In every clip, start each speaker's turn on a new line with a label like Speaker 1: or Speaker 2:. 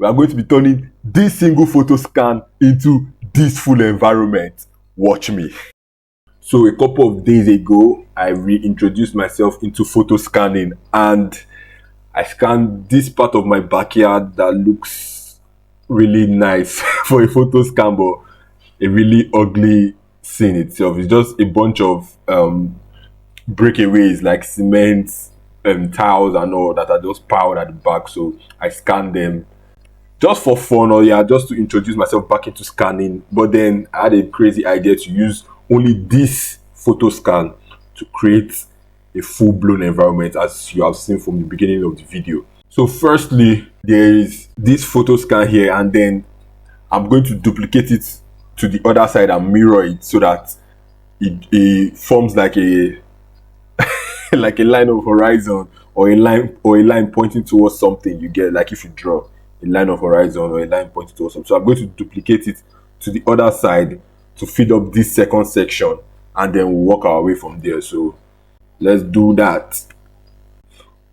Speaker 1: we are going to be turning this single photo scan into this full environment. Watch me. So a couple of days ago, I reintroduced myself into photo scanning, and I scanned this part of my backyard that looks really nice for a photo scan, but a really ugly scene itself. It's just a bunch of breakaways like cement, tiles and all that are just piled at the back. So I scanned them just for fun, or yeah, just to introduce myself back into scanning. But then I had a crazy idea to use only this photo scan to create a full-blown environment, as you have seen from the beginning of the video. So firstly, there is this photo scan here, and then I'm going to duplicate it to the other side and mirror it so that it forms like a like a line of horizon, or a line pointing towards something. You get, like if you draw a line of horizon or a line pointing towards something. So I'm going to duplicate it to the other side to fill up this second section, and then we'll walk our way from there. So let's do that.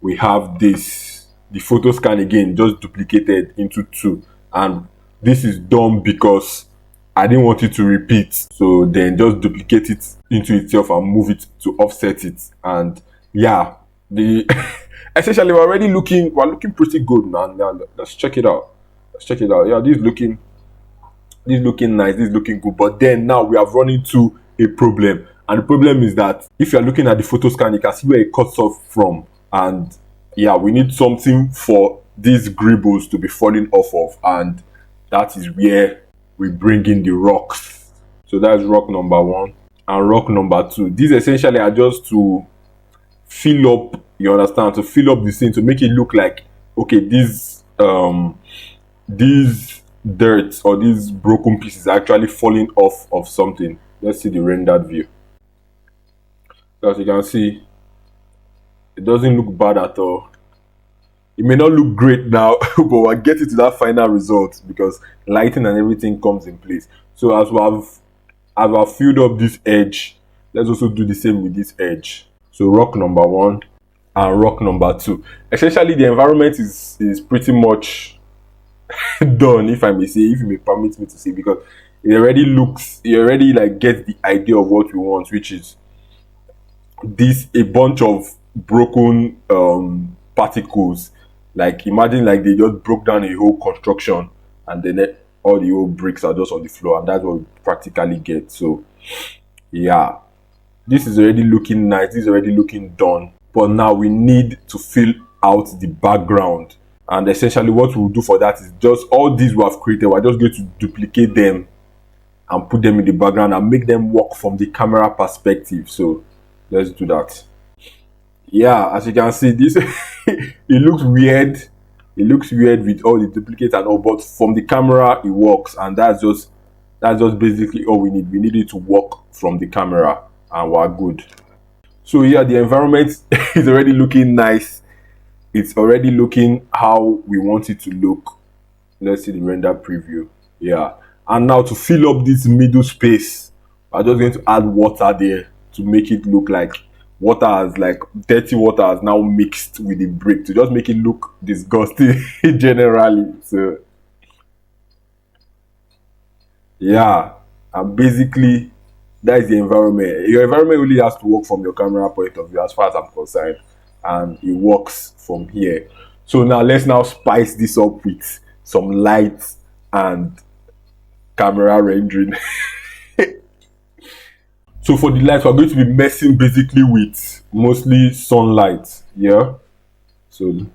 Speaker 1: We have this, the photo scan again, just duplicated into two, and this is done because I didn't want it to repeat. So then just duplicate it into itself and move it to offset it. And yeah, the essentially we're looking pretty good, man. Now let's check it out. Yeah, this is looking nice, this is looking good. But then now we have run into a problem. And the problem is that if you're looking at the photo scan, you can see where it cuts off from. And yeah, we need something for these gribbles to be falling off of. And that is where we bring in the rocks. So that's rock number one and rock number two. These essentially are just to fill up, you understand, to fill up the scene, to make it look like, okay, these dirt or these broken pieces are actually falling off of something. Let's see the rendered view. So as you can see, it doesn't look bad at all. It may not look great now, but we'll get it to that final result because lighting and everything comes in place. So as I've filled up this edge, let's also do the same with this edge. So rock number one and rock number two. Essentially, the environment is pretty much done, if I may say, if you may permit me to say, because it already like gets the idea of what we want, which is a bunch of broken particles. Like imagine like they just broke down a whole construction, and then all the old bricks are just on the floor, and that's what we practically get. So yeah, this is already looking nice, this is already looking done. But now we need to fill out the background, and essentially what we'll do for that is just all these we have created, we're just going to duplicate them and put them in the background and make them work from the camera perspective. So let's do that. Yeah, as you can see, this it looks weird. It looks weird with all the duplicates and all, but from the camera it works, and that's just basically all we need. We need it to work from the camera, and we're good. So yeah, the environment is already looking nice. It's already looking how we want it to look. Let's see the render preview. Yeah, and now to fill up this middle space, we're just going to add water there to make it look like dirty water has now mixed with the brick, to just make it look disgusting generally. So yeah, and basically that is the environment. Your environment really has to work from your camera point of view, as far as I'm concerned, and it works from here. So now let's spice this up with some lights and camera rendering. So for the lights, we're going to be messing basically with mostly sunlight. Yeah, so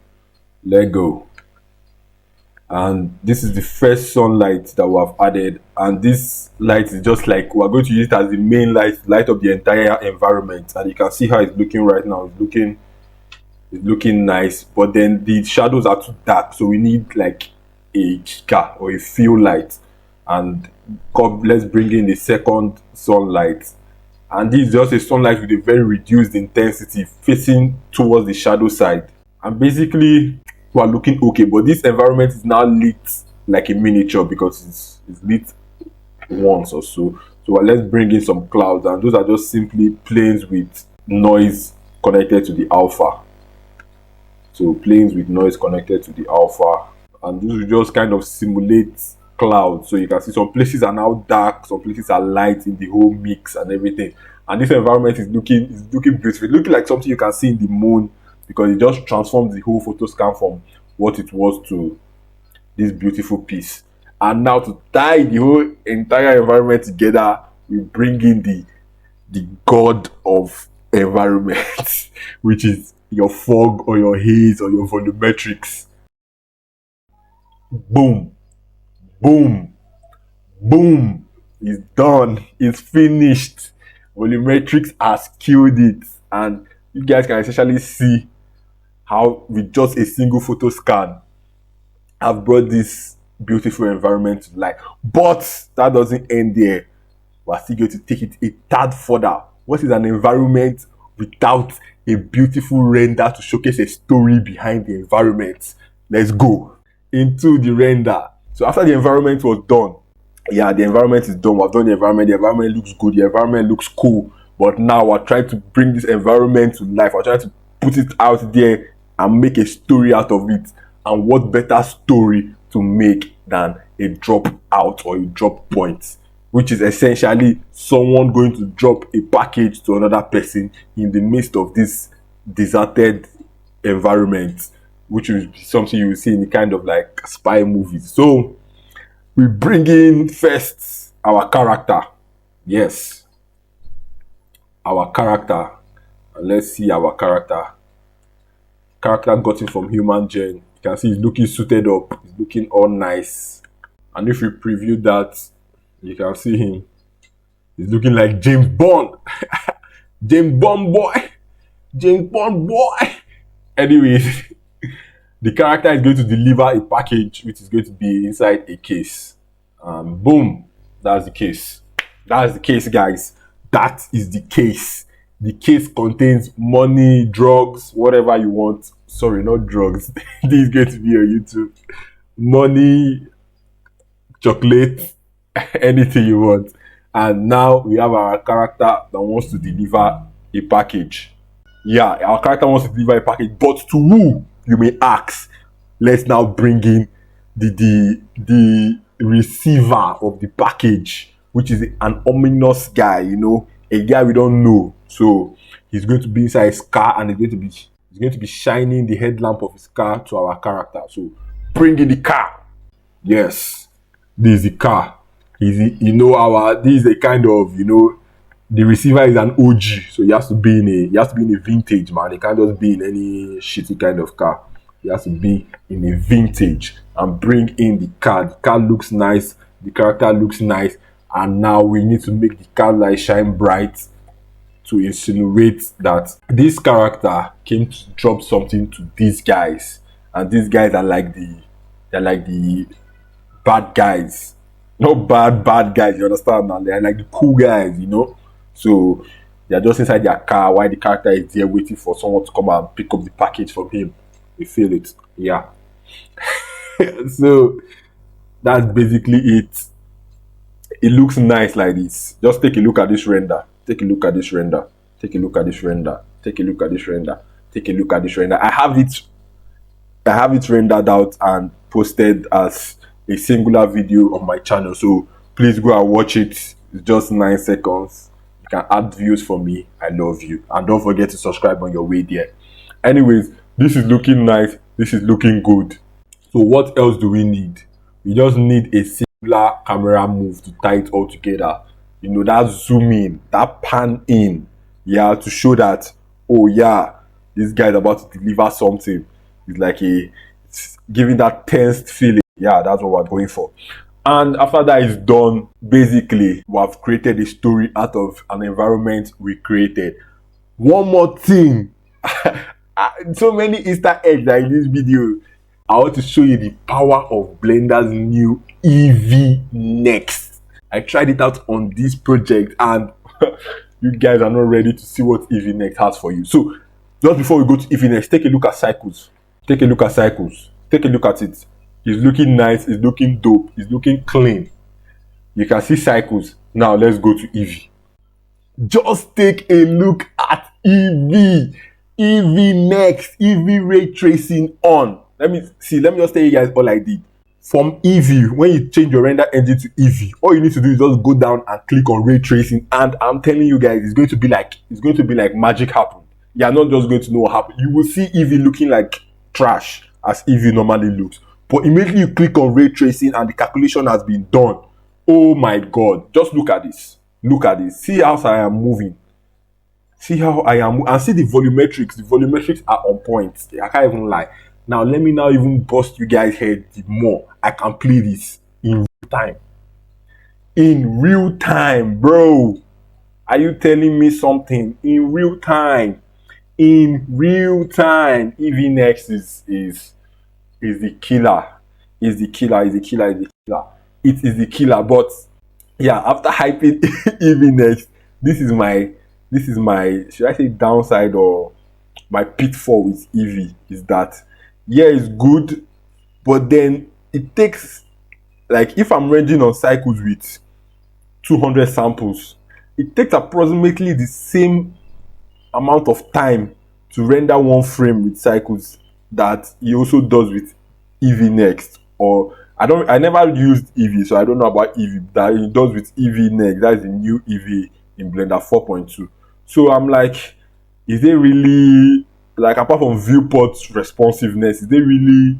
Speaker 1: let go. And this is the first sunlight that we have added, and this light is just like we're going to use it as the main light of the entire environment. And you can see how it's looking right now. It's looking nice, but then the shadows are too dark, so we need like a chica or a fill light. And let's bring in the second sunlight, and this is just a sunlight with a very reduced intensity facing towards the shadow side. And basically we're looking okay, but this environment is now lit like a miniature because it's lit once or so. So let's bring in some clouds, and those are just simply planes with noise connected to the alpha. So planes with noise connected to the alpha, and this will just kind of simulate clouds. So you can see some places are now dark, some places are light in the whole mix and everything. And this environment is looking beautiful. It's looking like something you can see in the moon, because it just transforms the whole photo scan from what it was to this beautiful piece. And now to tie the whole entire environment together, we bring in the god of environment, which is your fog or your haze or your volumetrics. Boom, boom, boom. It's done. It's finished. Volumetrics has killed it. And you guys can essentially see how with just a single photo scan I've brought this beautiful environment to life. But that doesn't end there. We're still going to take it a tad further. What is an environment without a beautiful render to showcase a story behind the environment? Let's go into the render. So after the environment was done, yeah, the environment is done. We've done the environment looks good, the environment looks cool. But now we're trying to bring this environment to life. We're trying to put it out there and make a story out of it. And what better story to make than a drop out or a drop point, which is essentially someone going to drop a package to another person in the midst of this deserted environment, which is something you will see in the kind of like spy movies. So we bring in first our character. Yes, our character. And let's see our character. Character got it from Human Gen. You can see he's looking suited up. He's looking all nice. And if we preview that, you can see him. He's looking like James Bond. James Bond boy. James Bond boy. Anyways, the character is going to deliver a package which is going to be inside a case. Boom. That's the case. That's the case, guys. That is the case. The case contains money, drugs, whatever you want. Sorry, not drugs. This is going to be on YouTube. Money, chocolate, anything you want. And now we have our character that wants to deliver a package. Yeah, our character wants to deliver a package, but to who, you may ask? Let's now bring in the receiver of the package, which is an ominous guy, a guy we don't know. So he's going to be inside his car, and he's going to be shining the headlamp of his car to our character. So bring in the car. Yes, this is the car. This is a kind of, the receiver is an OG, so he has to be in a vintage, man. He can't just be in any shitty kind of car. He has to be in a vintage and bring in the car. The car looks nice, the character looks nice, and now we need to make the car light shine bright to insinuate that this character came to drop something to these guys, and these guys are like the bad guys. Not bad guys, you understand now? They're like the cool guys, So they're just inside their car while the character is there waiting for someone to come and pick up the package from him. You feel it? Yeah. So that's basically it. It looks nice like this. Just take a look at this render. Take a look at this render. Take a look at this render. Take a look at this render. Take a look at this render. I have it rendered out and posted as a singular video on my channel. So please go and watch it. It's just 9 seconds. You can add views for me. I love you. And don't forget to subscribe on your way there. Anyways, this is looking nice. This is looking good. So what else do we need? We just need a singular camera move to tie it all together. That zoom in, that pan in, to show that, oh yeah, this guy is about to deliver something. It's giving that tensed feeling. Yeah, that's what we're going for. And after that is done, basically, we have created a story out of an environment we created. One more thing. So many Easter eggs in this video. I want to show you the power of Blender's new EV Next. I tried it out on this project, and you guys are not ready to see what EV Next has for you. So just before we go to EV Next, take a look at Cycles. Take a look at Cycles. Take a look at it. It's looking nice. It's looking dope. It's looking clean. You can see Cycles. Now let's go to EV. Just take a look at EV. EV Next. EV ray tracing on. Let me just tell you guys all I did. From Eevee, when you change your render engine to Eevee, all you need to do is just go down and click on ray tracing, and I'm telling you guys, it's going to be like magic happened. You're not just going to know what happened. You will see Eevee looking like trash as Eevee normally looks. But immediately you click on ray tracing and the calculation has been done. Oh my god. Just look at this. Look at this. See how I am moving. See how I am, and see the volumetrics. The volumetrics are on point. I can't even lie. Now let me now even bust you guys' head the more. I can play this in real time. In real time, bro. Are you telling me something? In real time. In real time. EV Next is the killer. Is the killer. Is the killer. Is the killer. It is the killer. But yeah, after hyping EV Next, this is my should I say downside or my pitfall with EV is that yeah, it's good, but then it takes, like, if I'm ranging on cycles with 200 samples, it takes approximately the same amount of time to render one frame with cycles that he also does with EV Next. Or I never used EV, so I don't know about EV that he does with EV Next. That is the new EV in Blender 4.2. So I'm like, is there really, like, apart from viewport responsiveness, is there really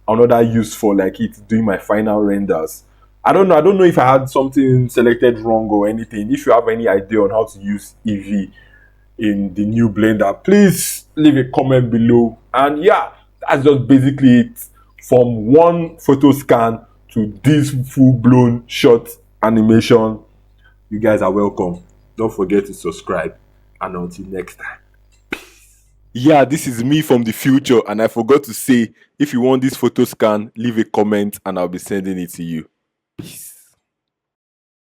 Speaker 1: another use for like it doing my final renders? I don't know if I had something selected wrong or anything. If you have any idea on how to use EV in the new Blender, please leave a comment below. And yeah, that's just basically it. From one photo scan to this full-blown short animation, you guys are welcome. Don't forget to subscribe, and until next time. Yeah, this is me from the future, and I forgot to say, if you want this photo scan, leave a comment and I'll be sending it to you.